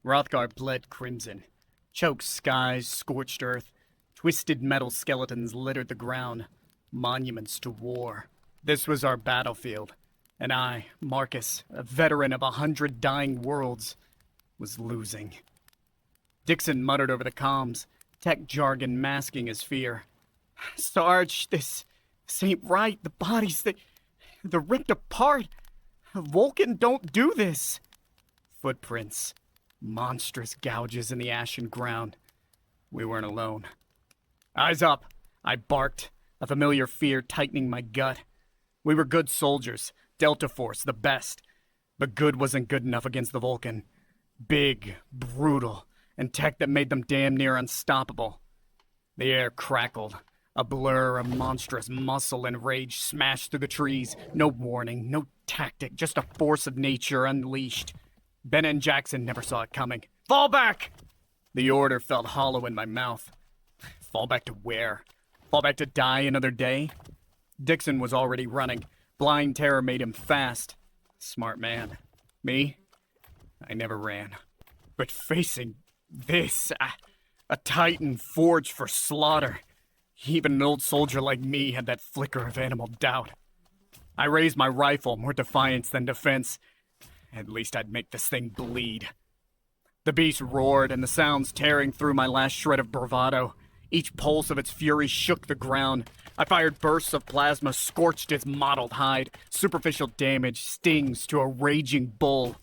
Hrothgar bled crimson. Choked skies, scorched earth. Twisted metal skeletons littered the ground. Monuments to war. This was our battlefield. And I, Marcus, a veteran of 100 dying worlds, was losing. Dixon muttered over the comms, tech jargon masking his fear. Sarge, this ain't right. The bodies, they're ripped apart. Vulcan don't do this. Footprints. Monstrous gouges in the ashen ground. We weren't alone. Eyes up, I barked, a familiar fear tightening my gut. We were good soldiers, Delta Force, the best. But good wasn't good enough against the Vulcan. Big, brutal, and tech that made them damn near unstoppable. The air crackled. A blur of monstrous muscle and rage smashed through the trees. No warning, no tactic, just a force of nature unleashed. Ben and Jackson never saw it coming. Fall back! The order felt hollow in my mouth. Fall back to where? Fall back to die another day? Dixon was already running. Blind terror made him fast. Smart man. Me? I never ran. But facing this, a titan forged for slaughter. Even an old soldier like me had that flicker of animal doubt. I raised my rifle, more defiance than defense. At least I'd make this thing bleed. The beast roared, and the sounds tearing through my last shred of bravado. Each pulse of its fury shook the ground. I fired bursts of plasma, scorched its mottled hide. Superficial damage, stings to a raging bull.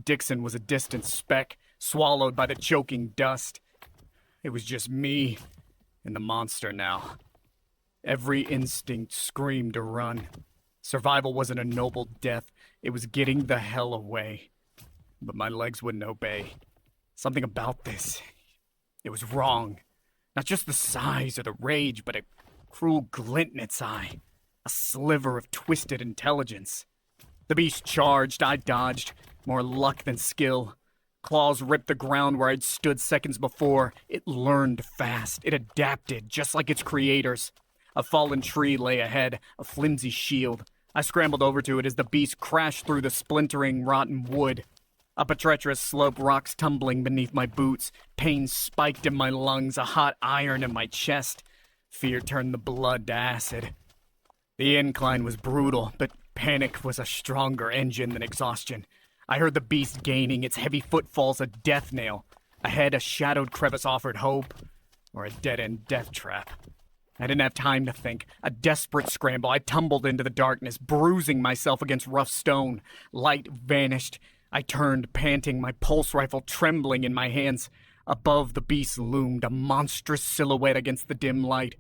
Dixon was a distant speck, swallowed by the choking dust. It was just me and the monster now. Every instinct screamed to run. Survival wasn't a noble death. It was getting the hell away. But my legs wouldn't obey. Something about this. It was wrong. Not just the size or the rage, but a cruel glint in its eye. A sliver of twisted intelligence. The beast charged. I dodged. More luck than skill. Claws ripped the ground where I'd stood seconds before. It learned fast. It adapted, just like its creators. A fallen tree lay ahead, a flimsy shield. I scrambled over to it as the beast crashed through the splintering, rotten wood. Up a treacherous slope, rocks tumbling beneath my boots. Pain spiked in my lungs, a hot iron in my chest. Fear turned the blood to acid. The incline was brutal, but panic was a stronger engine than exhaustion. I heard the beast gaining, its heavy footfalls a death nail. Ahead, a shadowed crevice offered hope, or a dead-end death trap. I didn't have time to think. A desperate scramble, I tumbled into the darkness, bruising myself against rough stone. Light vanished. I turned, panting, my pulse rifle trembling in my hands. Above the beast loomed a monstrous silhouette against the dim light.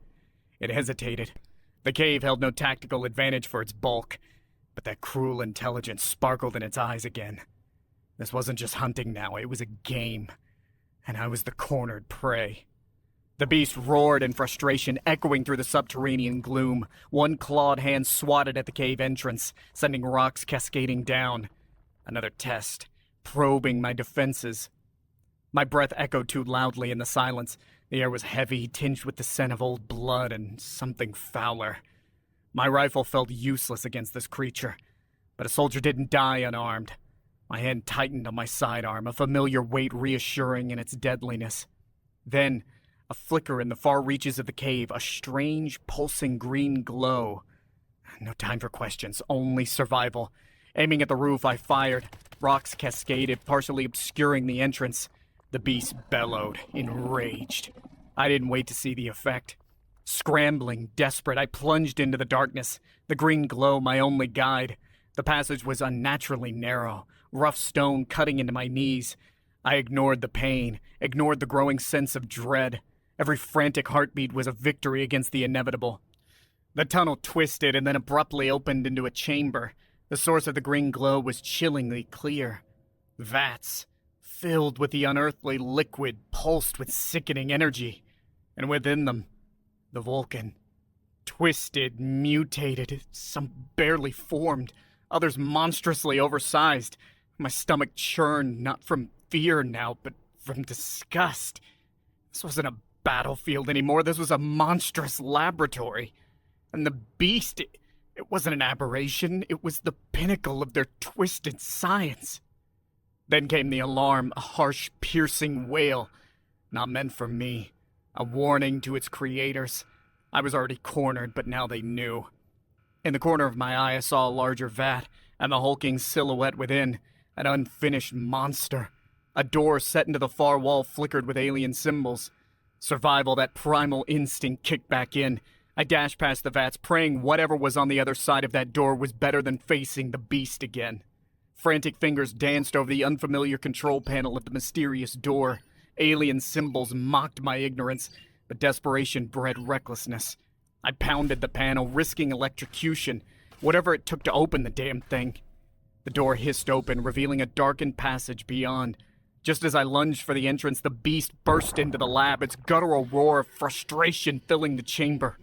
It hesitated. The cave held no tactical advantage for its bulk, but that cruel intelligence sparkled in its eyes again. This wasn't just hunting now, it was a game, and I was the cornered prey. The beast roared in frustration, echoing through the subterranean gloom. One clawed hand swatted at the cave entrance, sending rocks cascading down. Another test, probing my defenses. My breath echoed too loudly in the silence. The air was heavy, tinged with the scent of old blood and something fouler. My rifle felt useless against this creature, but a soldier didn't die unarmed. My hand tightened on my sidearm, a familiar weight reassuring in its deadliness. Then, a flicker in the far reaches of the cave, a strange, pulsing green glow. No time for questions, only survival. Aiming at the roof, I fired. Rocks cascaded, partially obscuring the entrance. The beast bellowed, enraged. I didn't wait to see the effect. Scrambling, desperate, I plunged into the darkness, the green glow my only guide. The passage was unnaturally narrow, rough stone cutting into my knees. I ignored the pain, ignored the growing sense of dread. Every frantic heartbeat was a victory against the inevitable. The tunnel twisted and then abruptly opened into a chamber. The source of the green glow was chillingly clear. Vats, filled with the unearthly liquid, pulsed with sickening energy. And within them, the Vulcan. Twisted, mutated, some barely formed, others monstrously oversized. My stomach churned, not from fear now, but from disgust. This wasn't a battlefield anymore, this was a monstrous laboratory. And the beast, it wasn't an aberration, it was the pinnacle of their twisted science. Then came the alarm, a harsh, piercing wail. Not meant for me. A warning to its creators. I was already cornered, but now they knew. In the corner of my eye, I saw a larger vat, and the hulking silhouette within, an unfinished monster. A door set into the far wall flickered with alien symbols. Survival, that primal instinct, kicked back in. I dashed past the vats, praying whatever was on the other side of that door was better than facing the beast again. Frantic fingers danced over the unfamiliar control panel of the mysterious door. Alien symbols mocked my ignorance, but desperation bred recklessness. I pounded the panel, risking electrocution, whatever it took to open the damn thing. The door hissed open, revealing a darkened passage beyond. Just as I lunged for the entrance, the beast burst into the lab, its guttural roar of frustration filling the chamber.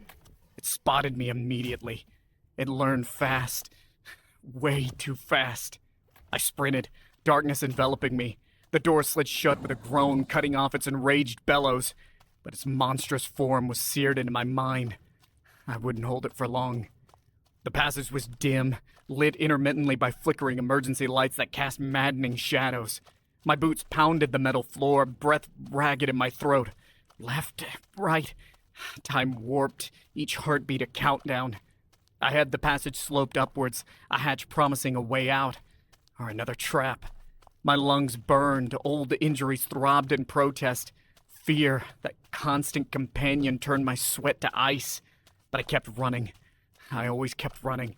It spotted me immediately. It learned fast. Way too fast. I sprinted, darkness enveloping me. The door slid shut with a groan, cutting off its enraged bellows, but its monstrous form was seared into my mind. I wouldn't hold it for long. The passage was dim, lit intermittently by flickering emergency lights that cast maddening shadows. My boots pounded the metal floor, breath ragged in my throat. Left, right. Time warped, each heartbeat a countdown. I had the passage sloped upwards, a hatch promising a way out, or another trap. My lungs burned, old injuries throbbed in protest. Fear, that constant companion, turned my sweat to ice. But I kept running. I always kept running.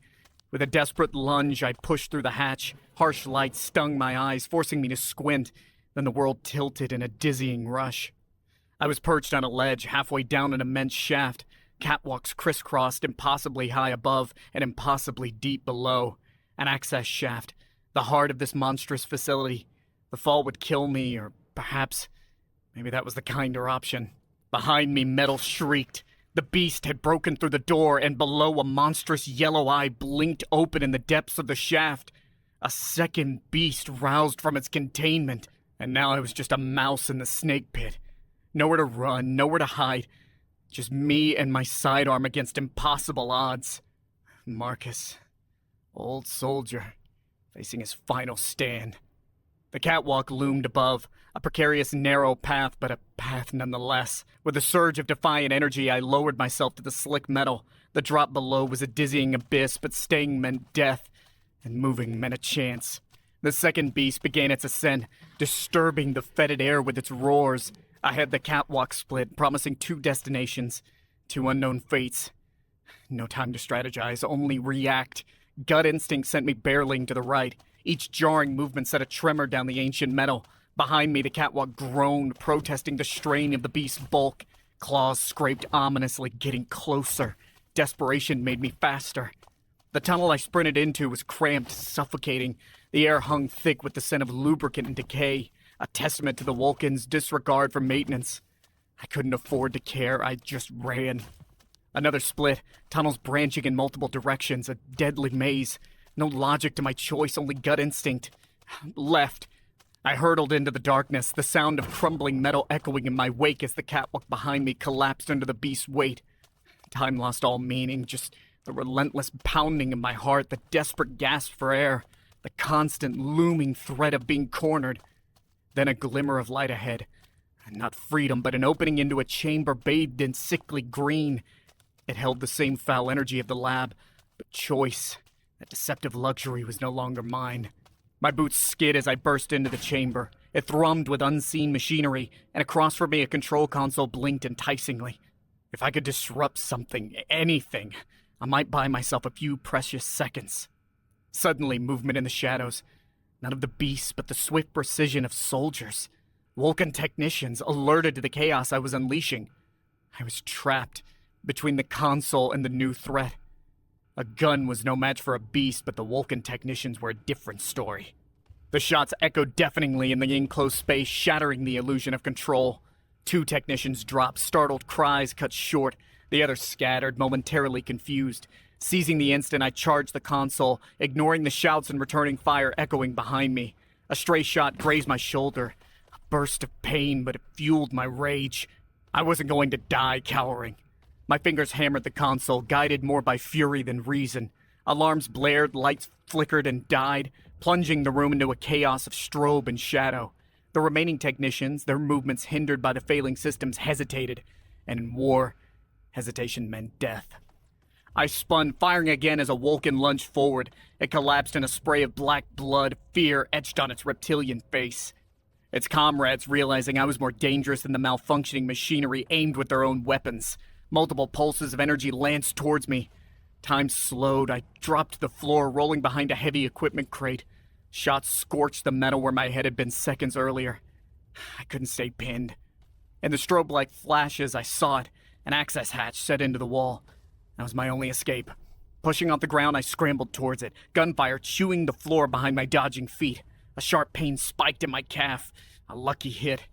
With a desperate lunge, I pushed through the hatch. Harsh light stung my eyes, forcing me to squint. Then the world tilted in a dizzying rush. I was perched on a ledge, halfway down an immense shaft. Catwalks crisscrossed, impossibly high above and impossibly deep below. An access shaft. The heart of this monstrous facility. The fall would kill me, or perhaps, maybe that was the kinder option. Behind me, metal shrieked. The beast had broken through the door, and below a monstrous yellow eye blinked open in the depths of the shaft. A second beast roused from its containment, and now I was just a mouse in the snake pit. Nowhere to run, nowhere to hide. Just me and my sidearm against impossible odds. Marcus, old soldier, facing his final stand. The catwalk loomed above, a precarious narrow path, but a path nonetheless. With a surge of defiant energy, I lowered myself to the slick metal. The drop below was a dizzying abyss, but staying meant death, and moving meant a chance. The second beast began its ascent, disturbing the fetid air with its roars. I had the catwalk split, promising 2 destinations, 2 unknown fates. No time to strategize, only react. Gut instinct sent me barreling to the right. Each jarring movement set a tremor down the ancient metal. Behind me, the catwalk groaned, protesting the strain of the beast's bulk. Claws scraped ominously, getting closer. Desperation made me faster. The tunnel I sprinted into was cramped, suffocating. The air hung thick with the scent of lubricant and decay, a testament to the Vulcan's disregard for maintenance. I couldn't afford to care, I just ran. Another split, tunnels branching in multiple directions, a deadly maze. No logic to my choice, only gut instinct. Left. I hurtled into the darkness, the sound of crumbling metal echoing in my wake as the catwalk behind me collapsed under the beast's weight. Time lost all meaning, just the relentless pounding of my heart, the desperate gasp for air, the constant looming threat of being cornered. Then a glimmer of light ahead. Not freedom, but an opening into a chamber bathed in sickly green. It held the same foul energy of the lab, but choice, that deceptive luxury, was no longer mine. My boots skid as I burst into the chamber. It thrummed with unseen machinery, and across from me a control console blinked enticingly. If I could disrupt something, anything, I might buy myself a few precious seconds. Suddenly, movement in the shadows. None of the beasts, but the swift precision of soldiers. Vulcan technicians, alerted to the chaos I was unleashing. I was trapped between the console and the new threat. A gun was no match for a beast, but the Vulcan technicians were a different story. The shots echoed deafeningly in the enclosed space, shattering the illusion of control. 2 technicians dropped, startled cries cut short. The others scattered, momentarily confused. Seizing the instant, I charged the console, ignoring the shouts and returning fire echoing behind me. A stray shot grazed my shoulder. A burst of pain, but it fueled my rage. I wasn't going to die cowering. My fingers hammered the console, guided more by fury than reason. Alarms blared, lights flickered and died. plunging the room into a chaos of strobe and shadow. The remaining technicians, their movements hindered by the failing systems, hesitated, and in war, hesitation meant death. I spun, firing again as a Vulcan lunged forward. It collapsed in a spray of black blood, fear etched on its reptilian face. Its comrades, realizing I was more dangerous than the malfunctioning machinery, aimed with their own weapons. Multiple pulses of energy lanced towards me. Time slowed. I dropped to the floor, rolling behind a heavy equipment crate. Shots scorched the metal where my head had been seconds earlier. I couldn't stay pinned. In the strobe-like flashes, I saw it, an access hatch set into the wall. That was my only escape. Pushing off the ground, I scrambled towards it, gunfire chewing the floor behind my dodging feet. A sharp pain spiked in my calf. A lucky hit.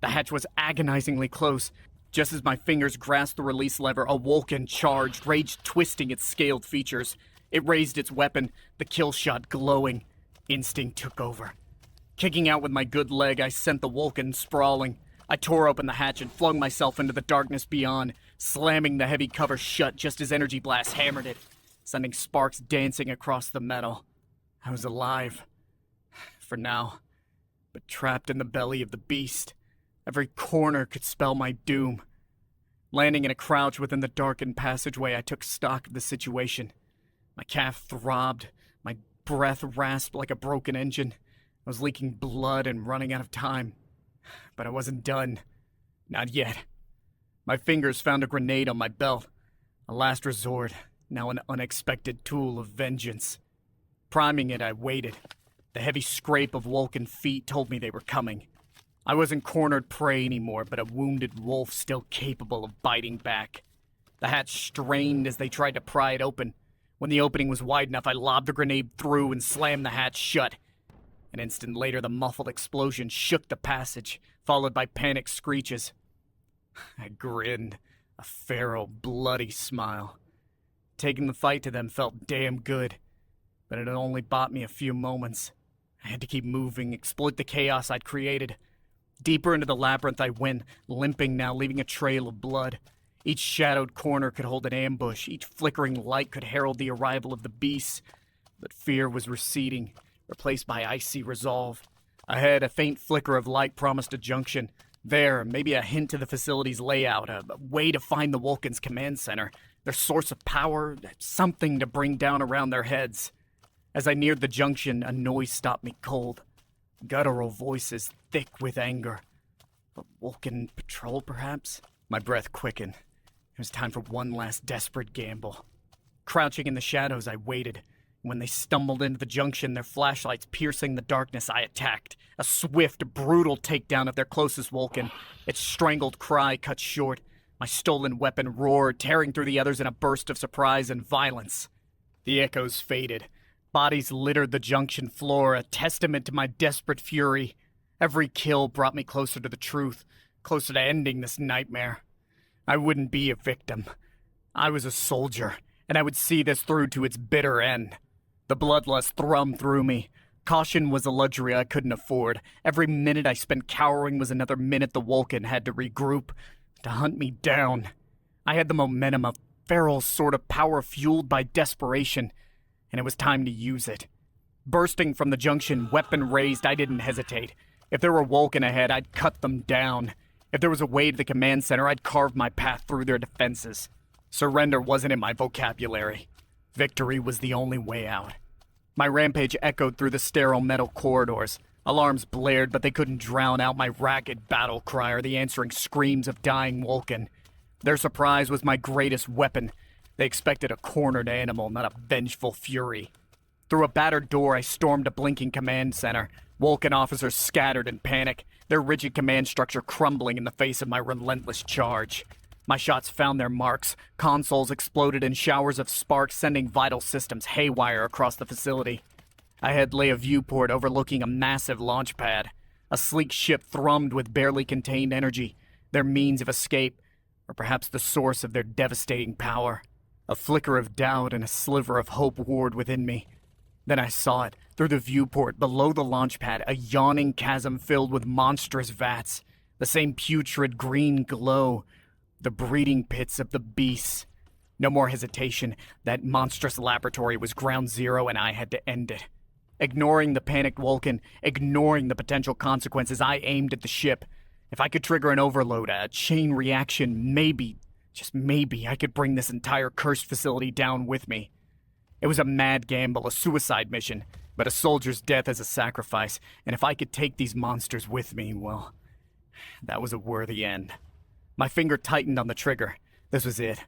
The hatch was agonizingly close. Just as my fingers grasped the release lever, a Vulcan charged, rage twisting its scaled features. It raised its weapon, the kill shot glowing. Instinct took over. Kicking out with my good leg, I sent the Vulcan sprawling. I tore open the hatch and flung myself into the darkness beyond, slamming the heavy cover shut just as energy blasts hammered it, sending sparks dancing across the metal. I was alive. For now. But trapped in the belly of the beast. Every corner could spell my doom. Landing in a crouch within the darkened passageway, I took stock of the situation. My calf throbbed. My breath rasped like a broken engine. I was leaking blood and running out of time. But I wasn't done. Not yet. My fingers found a grenade on my belt. A last resort, now an unexpected tool of vengeance. Priming it, I waited. The heavy scrape of Vulcan feet told me they were coming. I wasn't cornered prey anymore, but a wounded wolf still capable of biting back. The hatch strained as they tried to pry it open. When the opening was wide enough, I lobbed the grenade through and slammed the hatch shut. An instant later, the muffled explosion shook the passage, followed by panicked screeches. I grinned, a feral, bloody smile. Taking the fight to them felt damn good, but it had only bought me a few moments. I had to keep moving, exploit the chaos I'd created. Deeper into the labyrinth I went, limping now, leaving a trail of blood. Each shadowed corner could hold an ambush. Each flickering light could herald the arrival of the beasts. But fear was receding, replaced by icy resolve. Ahead, a faint flicker of light promised a junction. There, maybe a hint to the facility's layout, a way to find the Vulcan's command center, their source of power, something to bring down around their heads. As I neared the junction, a noise stopped me cold. Guttural voices, thick with anger. A Vulcan patrol, perhaps? My breath quickened. It was time for one last desperate gamble. Crouching in the shadows, I waited. When they stumbled into the junction, their flashlights piercing the darkness, I attacked. A swift, brutal takedown of their closest Vulcan. Its strangled cry cut short. My stolen weapon roared, tearing through the others in a burst of surprise and violence. The echoes faded. Bodies littered the junction floor, a testament to my desperate fury. Every kill brought me closer to the truth, closer to ending this nightmare. I wouldn't be a victim. I was a soldier, and I would see this through to its bitter end. The bloodlust thrummed through me. Caution was a luxury I couldn't afford. Every minute I spent cowering was another minute the Vulcan had to regroup, to hunt me down. I had the momentum of feral sort of power fueled by desperation, and it was time to use it. Bursting from the junction, weapon raised, I didn't hesitate. If there were Vulcan ahead, I'd cut them down. If there was a way to the command center, I'd carve my path through their defenses. Surrender wasn't in my vocabulary. Victory was the only way out. My rampage echoed through the sterile metal corridors. Alarms blared, but they couldn't drown out my ragged battle cry or the answering screams of dying Vulcan. Their surprise was my greatest weapon. They expected a cornered animal, not a vengeful fury. Through a battered door, I stormed a blinking command center. Vulcan officers scattered in panic, their rigid command structure crumbling in the face of my relentless charge. My shots found their marks. Consoles exploded in showers of sparks, sending vital systems haywire across the facility. Ahead lay a viewport overlooking a massive launch pad. A sleek ship thrummed with barely contained energy, their means of escape, or perhaps the source of their devastating power. A flicker of doubt and a sliver of hope warred within me. Then I saw it, through the viewport, below the launch pad, a yawning chasm filled with monstrous vats, the same putrid green glow, the breeding pits of the beasts. No more hesitation. That monstrous laboratory was ground zero, and I had to end it. ignoring the panicked Vulcan, ignoring the potential consequences. I aimed at the ship. If I could trigger an overload, a chain reaction, maybe, just maybe, I could bring this entire cursed facility down with me. It was a mad gamble, a suicide mission, but a soldier's death as a sacrifice, and if I could take these monsters with me, well, that was a worthy end. My finger tightened on the trigger. This was it.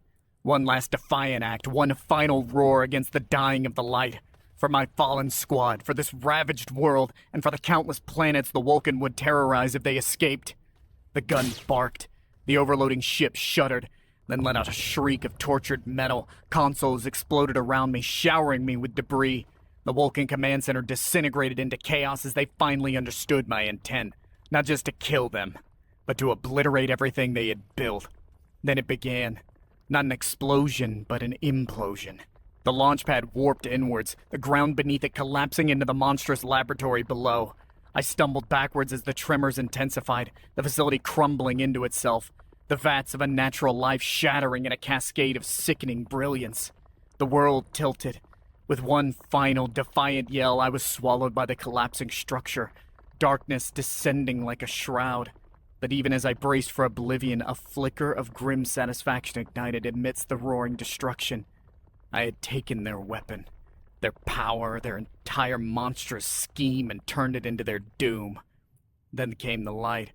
One last defiant act, one final roar against the dying of the light. For my fallen squad, for this ravaged world, and for the countless planets the Vulcan would terrorize if they escaped. The gun barked. The overloading ship shuddered, then let out a shriek of tortured metal. Consoles exploded around me, showering me with debris. The Vulcan command center disintegrated into chaos as they finally understood my intent. Not just to kill them, but to obliterate everything they had built. Then it began. Not an explosion, but an implosion. The launch pad warped inwards, the ground beneath it collapsing into the monstrous laboratory below. I stumbled backwards as the tremors intensified, the facility crumbling into itself, the vats of unnatural life shattering in a cascade of sickening brilliance. The world tilted. With one final defiant yell, I was swallowed by the collapsing structure, darkness descending like a shroud. But even as I braced for oblivion, a flicker of grim satisfaction ignited amidst the roaring destruction. I had taken their weapon, their power, their entire monstrous scheme, and turned it into their doom. Then came the light.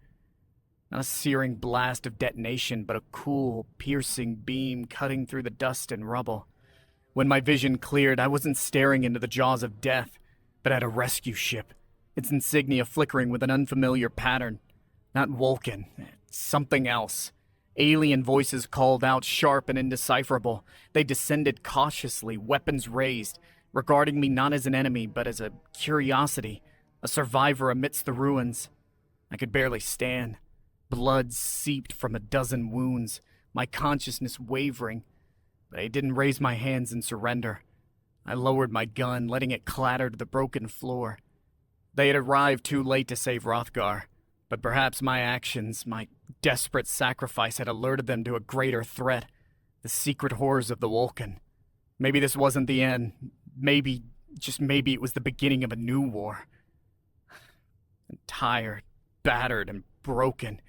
Not a searing blast of detonation, but a cool, piercing beam cutting through the dust and rubble. When my vision cleared, I wasn't staring into the jaws of death, but at a rescue ship, its insignia flickering with an unfamiliar pattern. Not Vulcan, something else. Alien voices called out, sharp and indecipherable. They descended cautiously, weapons raised, regarding me not as an enemy, but as a curiosity, a survivor amidst the ruins. I could barely stand. Blood seeped from a dozen wounds, my consciousness wavering. But I didn't raise my hands in surrender. I lowered my gun, letting it clatter to the broken floor. They had arrived too late to save Rothgar. But perhaps my actions, my desperate sacrifice had alerted them to a greater threat, the secret horrors of the Vulcan. Maybe this wasn't the end. Maybe, just maybe it was the beginning of a new war. And tired, battered, and broken,